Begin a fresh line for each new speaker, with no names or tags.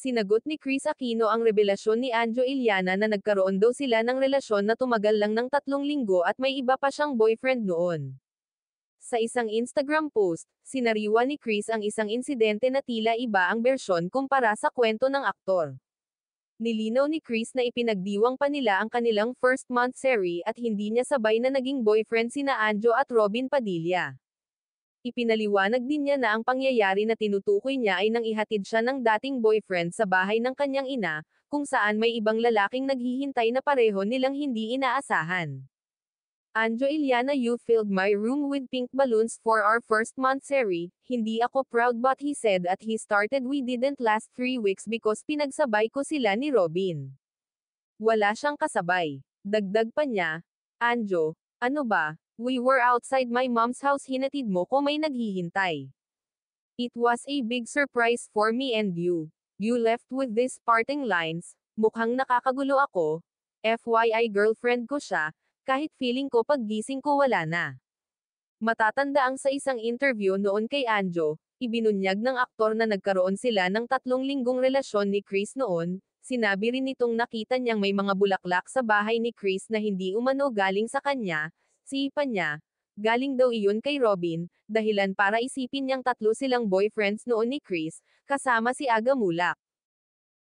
Sinagot ni Chris Aquino ang revelasyon ni Anjo Iliana na nagkaroon daw sila ng relasyon na tumagal lang ng 3 linggo at may iba pa siyang boyfriend noon. Sa isang Instagram post, sinariwa ni Chris ang isang insidente na tila iba ang bersyon kumpara sa kwento ng aktor. Nilinaw ni Chris na ipinagdiwang pa nila ang kanilang first month series at hindi niya sabay na naging boyfriend sina Anjo at Robin Padilla. Ipinaliwanag din niya na ang pangyayari na tinutukoy niya ay nang ihatid siya ng dating boyfriend sa bahay ng kanyang ina, kung saan may ibang lalaking naghihintay na pareho nilang hindi inaasahan. Anjo Iliana, you filled my room with pink balloons for our first month series. Hindi ako proud but he said at he started we didn't last 3 weeks because pinagsabay ko sila ni Robin. Wala siyang kasabay. Dagdag pa niya, Anjo, ano ba, we were outside my mom's house hinatid mo ko may naghihintay. It was a big surprise for me and you. You left with these parting lines, mukhang nakakagulo ako. FYI girlfriend ko siya, kahit feeling ko paggising ko wala na. Matatandaang sa isang interview noon kay Anjo, ibinunyag ng aktor na nagkaroon sila ng 3 linggong relasyon ni Chris noon, sinabi rin nitong nakita niyang may mga bulaklak sa bahay ni Chris na hindi umano galing sa kanya, siipan niya, galing daw iyon kay Robin, dahilan para isipin niyang 3 silang boyfriends noon ni Chris, kasama si Aga Mulak.